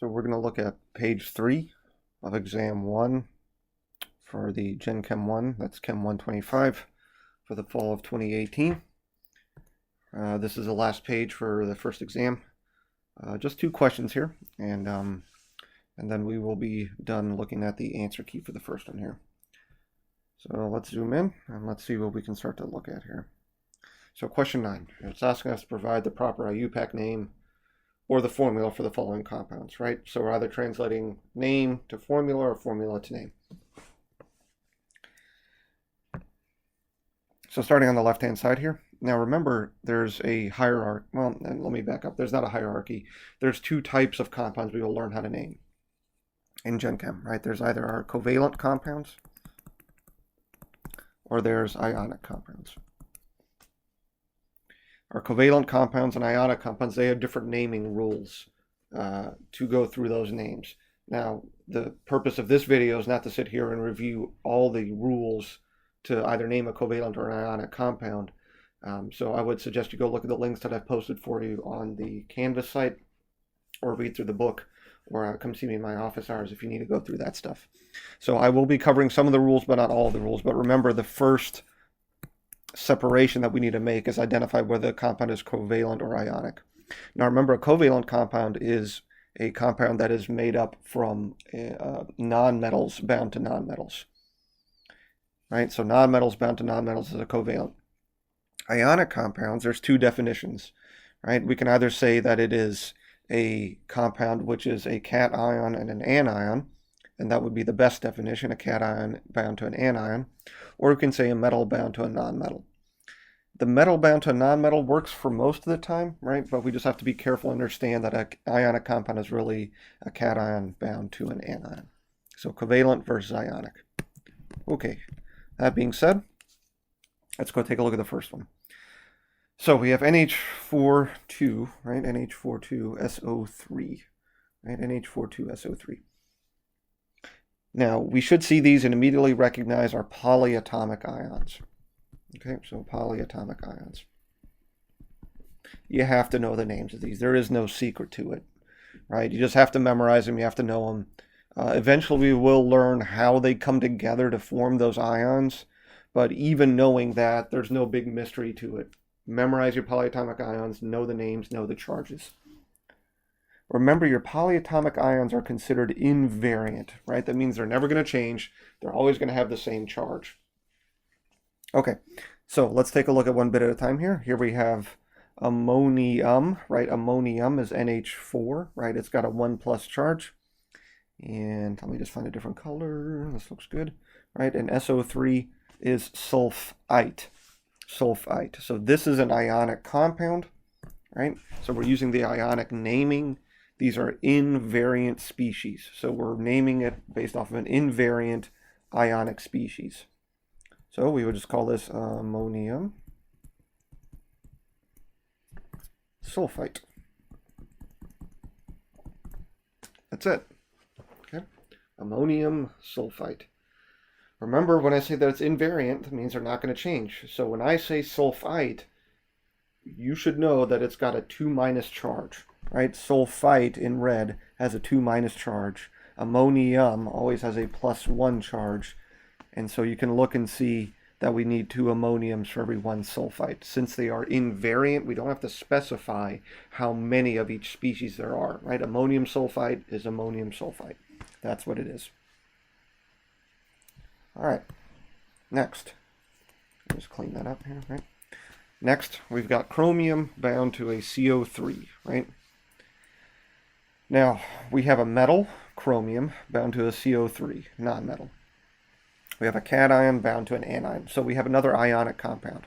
So we're going to look at page 3 of exam 1 for the Gen Chem 1, that's Chem 125 for the fall of 2018. This is the last page for the first exam. Just 2 questions here, and then we will be done looking at the answer key for the first one here. So let's zoom in and let's see what we can start to look at here. So question 9, it's asking us to provide the proper IUPAC name or the formula for the following compounds, right? So we're either translating name to formula or formula to name. So starting on the left-hand side here. Now remember, there's a hierarchy. Well, let me back up. There's not a hierarchy. There's 2 types of compounds we will learn how to name in Gen Chem, right? There's either our covalent compounds or there's ionic compounds. Our covalent compounds and ionic compounds, they have different naming rules to go through those names. Now, the purpose of this video is not to sit here and review all the rules to either name a covalent or an ionic compound. So I would suggest you go look at the links that I've posted for you on the Canvas site, or read through the book, or come see me in my office hours if you need to go through that stuff. So I will be covering some of the rules, but not all of the rules. But remember, the first separation that we need to make is identify whether the compound is covalent or ionic. Now remember, a covalent compound is a compound that is made up from nonmetals bound to nonmetals. Right? So nonmetals bound to nonmetals is a covalent. Ionic compounds, there's 2 definitions. Right? We can either say that it is a compound which is a cation and an anion, and that would be the best definition, a cation bound to an anion, or we can say a metal bound to a nonmetal. The metal bound to a nonmetal works for most of the time, right? But we just have to be careful and understand that an ionic compound is really a cation bound to an anion. So covalent versus ionic. Okay, that being said, let's go take a look at the first one. So we have NH42, right? NH42SO3, right? NH42SO3. Now, we should see these and immediately recognize our polyatomic ions. Okay, so polyatomic ions. You have to know the names of these. There is no secret to it, right? You just have to memorize them. You have to know them. Eventually, we will learn how they come together to form those ions. But even knowing that, there's no big mystery to it. Memorize your polyatomic ions, know the names, know the charges. Remember, your polyatomic ions are considered invariant, right? That means they're never going to change. They're always going to have the same charge. Okay, so let's take a look at one bit at a time here. Here we have ammonium, right? Ammonium is NH4, right? It's got a 1+ charge. And let me just find a different color. This looks good, right? And SO3 is sulfite. Sulfite. So this is an ionic compound, right? So we're using the ionic naming. These are invariant species. So we're naming it based off of an invariant ionic species. So we would just call this ammonium sulfite. That's it. Okay. Ammonium sulfite. Remember, when I say that it's invariant, that means they're not going to change. So when I say sulfite, you should know that it's got a 2- charge, right? Sulfite in red has a 2- charge. Ammonium always has a +1 charge. And so you can look and see that we need 2 ammoniums for every 1 sulfite. Since they are invariant, we don't have to specify how many of each species there are, right? Ammonium sulfite is ammonium sulfite. That's what it is. All right, next. Just clean that up here, right? Next, we've got chromium bound to a CO3, right? Now, we have a metal, chromium, bound to a CO3, non-metal. We have a cation bound to an anion, so we have another ionic compound.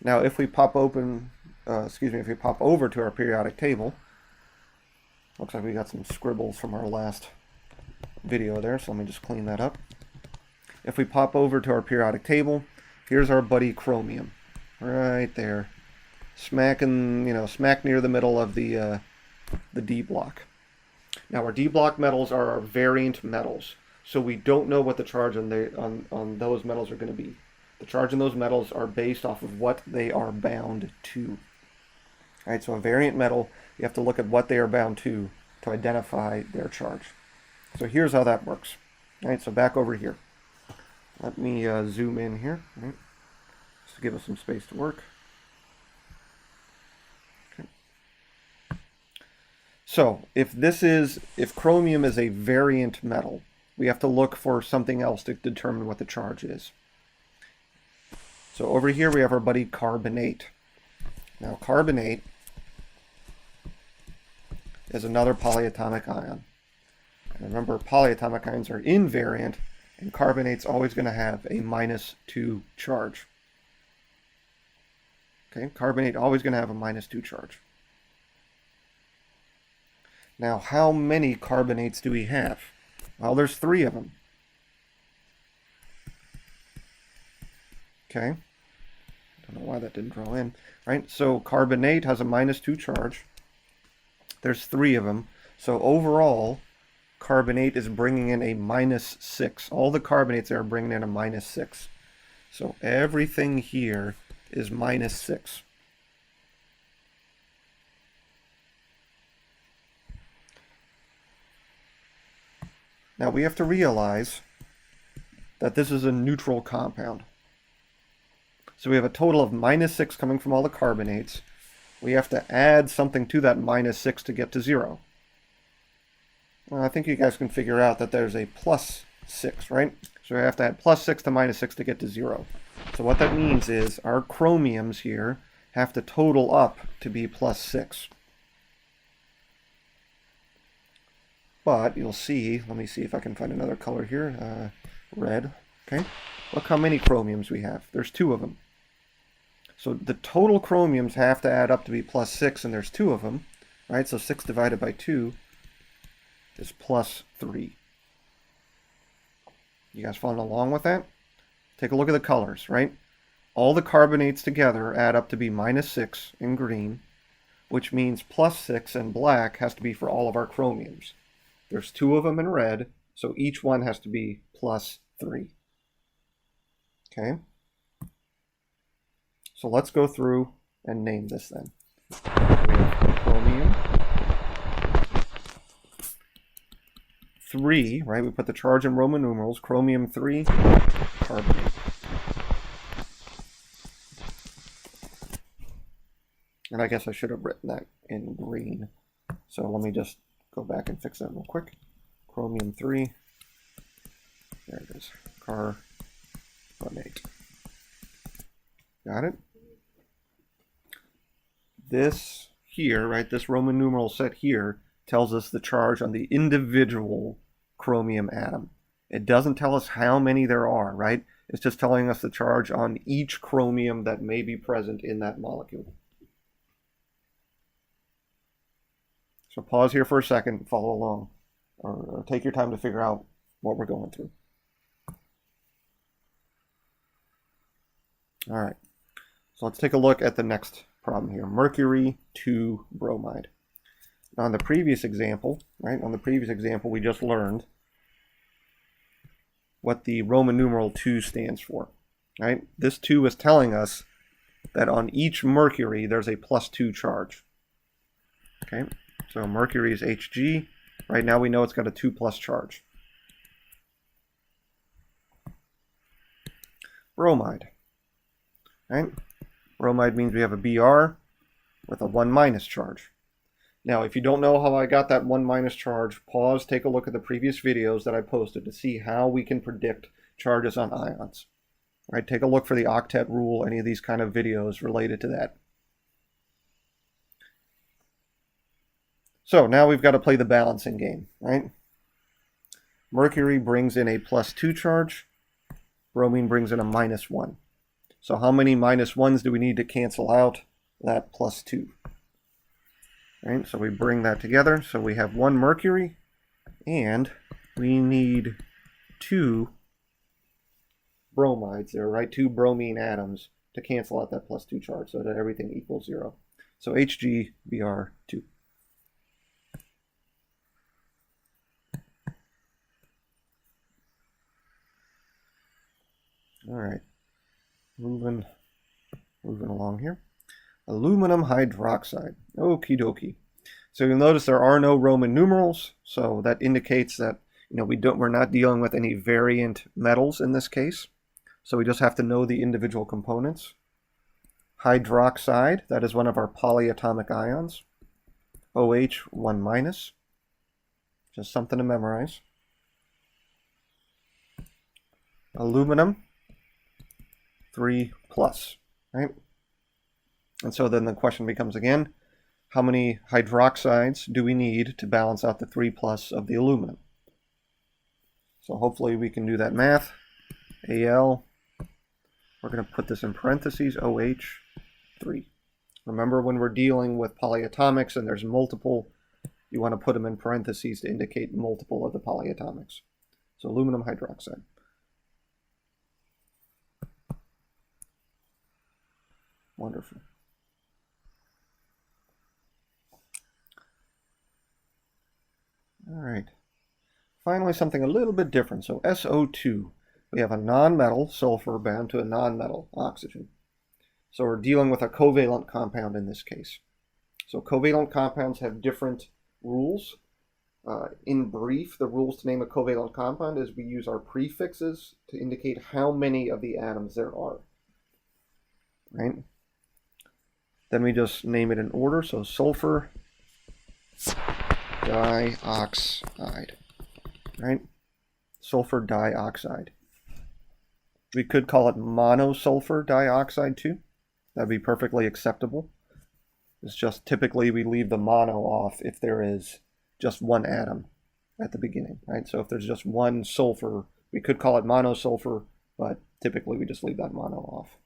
Now, if we pop open, if we pop over to our periodic table, looks like we got some scribbles from our last video there, so let me just clean that up. If we pop over to our periodic table, here's our buddy chromium, right there, smack near the middle of the D block. Now, our D block metals are our variant metals, so we don't know what the charge on those metals are going to be. The charge on those metals are based off of what they are bound to. All right, so a variant metal, you have to look at what they are bound to to identify their charge. So here's how that works. All right, so back over here. Let me zoom in here, right, just to give us some space to work. Okay. So if chromium is a variant metal, we have to look for something else to determine what the charge is. So over here we have our buddy carbonate. Now carbonate is another polyatomic ion. And remember, polyatomic ions are invariant, and carbonate's always going to have a -2 charge. Okay, carbonate always going to have a -2 charge. Now, how many carbonates do we have? Well, there's 3 of them. Okay, don't know why that didn't draw in. Right, so carbonate has a -2 charge. There's 3 of them. So overall, carbonate is bringing in a -6. All the carbonates are bringing in a -6. So everything here is -6. Now we have to realize that this is a neutral compound. So we have a total of -6 coming from all the carbonates. We have to add something to that -6 to get to 0. Well, I think you guys can figure out that there's a +6, right? So we have to add +6 to -6 to get to 0. So what that means is our chromiums here have to total up to be +6. But you'll see, let me see if I can find another color here, red, okay? Look how many chromiums we have. There's 2 of them. So the total chromiums have to add up to be +6, and there's 2 of them, right? So 6 divided by 2 is +3. You guys following along with that? Take a look at the colors, right? All the carbonates together add up to be -6 in green, which means +6 in black has to be for all of our chromiums. There's 2 of them in red, so each one has to be +3. Okay? So let's go through and name this then. We have chromium 3, right? We put the charge in Roman numerals. Chromium 3, carbonate. And I guess I should have written that in green. So let me just go back and fix that real quick. Chromium 3. There it is. Carbonate. Got it? This here, right, this Roman numeral set here tells us the charge on the individual chromium atom. It doesn't tell us how many there are, right? It's just telling us the charge on each chromium that may be present in that molecule. So pause here for a second and follow along, or take your time to figure out what we're going through. All right, so let's take a look at the next problem here. Mercury-Bromide. On the previous example, right, we just learned what the Roman numeral 2 stands for, right? This 2 is telling us that on each mercury there's a +2 charge. Okay, so mercury is Hg. Right now we know it's got a 2+ charge. Bromide, right? Bromide means we have a Br with a 1- charge. Now, if you don't know how I got that 1- charge, pause, take a look at the previous videos that I posted to see how we can predict charges on ions. Right? Take a look for the octet rule, any of these kind of videos related to that. So now we've got to play the balancing game, right? Mercury brings in a +2 charge. Bromine brings in a -1. So how many -1s do we need to cancel out that +2? Right, so we bring that together. So we have 1 mercury, and we need 2 bromides there, right? 2 bromine atoms to cancel out that +2 charge so that everything equals 0. So HgBr2. All right, moving along here. Aluminum hydroxide. Okie dokie. So you'll notice there are no Roman numerals, so that indicates that we're not dealing with any variant metals in this case. So we just have to know the individual components. Hydroxide, that is one of our polyatomic ions. OH 1-, just something to memorize. Aluminum 3+, right? And so then the question becomes again, how many hydroxides do we need to balance out the 3+ of the aluminum? So hopefully we can do that math. Al, we're going to put this in parentheses, OH 3. Remember, when we're dealing with polyatomics and there's multiple, you want to put them in parentheses to indicate multiple of the polyatomics. So aluminum hydroxide. Wonderful. All right. Finally, something a little bit different. So SO2, we have a non-metal sulfur bound to a non-metal oxygen. So we're dealing with a covalent compound in this case. So covalent compounds have different rules. In brief, the rules to name a covalent compound is we use our prefixes to indicate how many of the atoms there are. Right? Then we just name it in order. So sulfur dioxide. Right? Sulfur dioxide. We could call it monosulfur dioxide too. That'd be perfectly acceptable. It's just typically we leave the mono off if there is just one atom at the beginning, right? So if there's just one sulfur, we could call it monosulfur, but typically we just leave that mono off.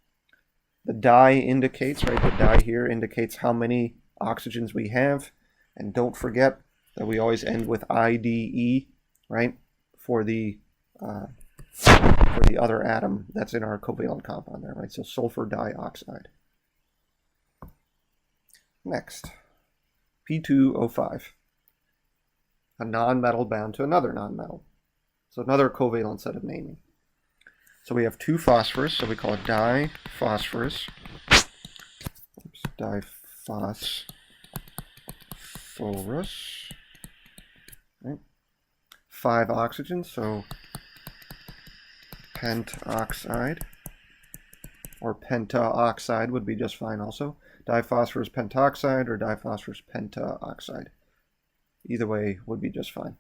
The di indicates, right? The di here indicates how many oxygens we have. And don't forget that we always end with IDE, right? For the other atom that's in our covalent compound there, right? So sulfur dioxide. Next, P2O5, a non-metal bound to another non-metal. So another covalent set of naming. So we have two phosphorus, so we call it diphosphorus. Oops, diphosphorus. Right. 5 oxygens, so pentoxide, or pentaoxide would be just fine also. Diphosphorus pentoxide or diphosphorus pentaoxide. Either way would be just fine.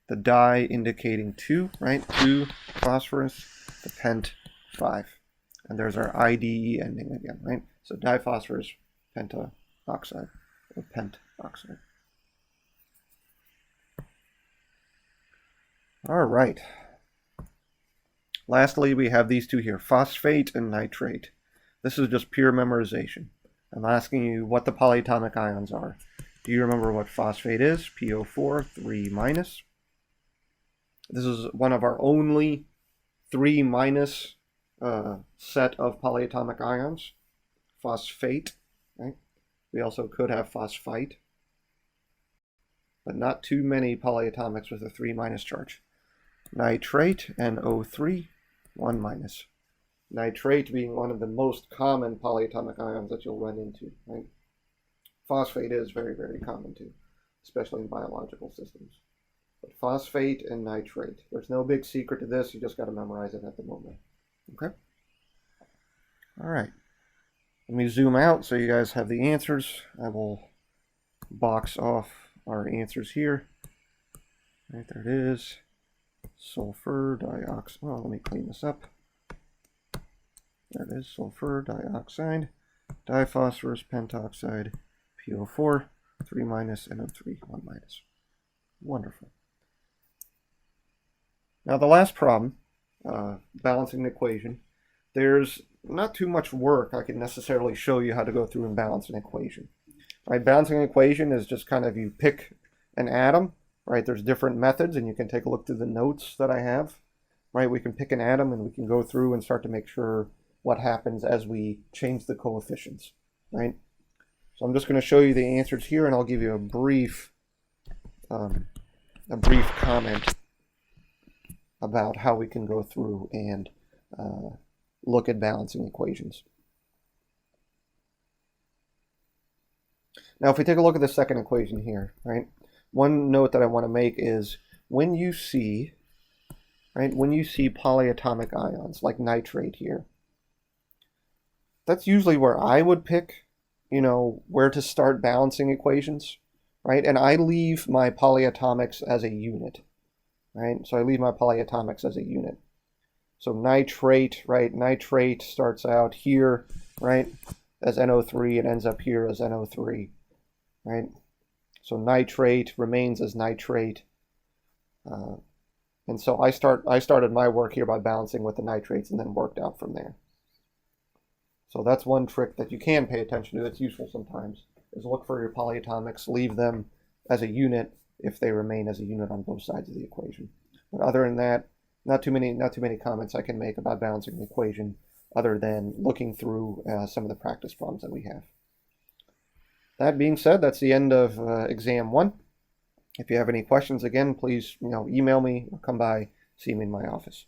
The di indicating 2, right? 2 phosphorus, the pent 5. And there's our IDE ending again, right? So diphosphorus pentaoxide or pentoxide. All right. Lastly, we have these two here, phosphate and nitrate. This is just pure memorization. I'm asking you what the polyatomic ions are. Do you remember what phosphate is? PO4, 3-. This is one of our only 3- set of polyatomic ions. Phosphate, right? We also could have phosphite, but not too many polyatomics with a 3- charge. Nitrate, NO3, 1-. Nitrate being one of the most common polyatomic ions that you'll run into, right? Phosphate is very, very common too, especially in biological systems. But phosphate and nitrate, there's no big secret to this, you just got to memorize it at the moment. Okay? All right. Let me zoom out so you guys have the answers. I will box off our answers here. Right, there it is. Sulfur dioxide. Oh, let me clean this up. There it is. Sulfur dioxide, diphosphorus pentoxide, PO4, 3-, NO3, 1-. Wonderful. Now the last problem, balancing the equation. There's not too much work I can necessarily show you how to go through and balance an equation. Right, balancing an equation is just kind of you pick an atom. Right, there's different methods, and you can take a look through the notes that I have. Right, we can pick an atom, and we can go through and start to make sure what happens as we change the coefficients. Right, so I'm just going to show you the answers here, and I'll give you a brief comment about how we can go through and look at balancing equations. Now, if we take a look at the second equation here, right? One note that I want to make is when you see polyatomic ions like nitrate here, that's usually where I would pick, where to start balancing equations, right? And I leave my polyatomics as a unit, right? So I leave my polyatomics as a unit. So nitrate, right? Nitrate starts out here, right, as NO3 and ends up here as NO3, right? So nitrate remains as nitrate. And so I started my work here by balancing with the nitrates and then worked out from there. So that's one trick that you can pay attention to that's useful sometimes, is look for your polyatomics, leave them as a unit if they remain as a unit on both sides of the equation. But other than that, not too many comments I can make about balancing the equation other than looking through some of the practice problems that we have. That being said, that's the end of exam 1. If you have any questions, again, please email me or come by, see me in my office.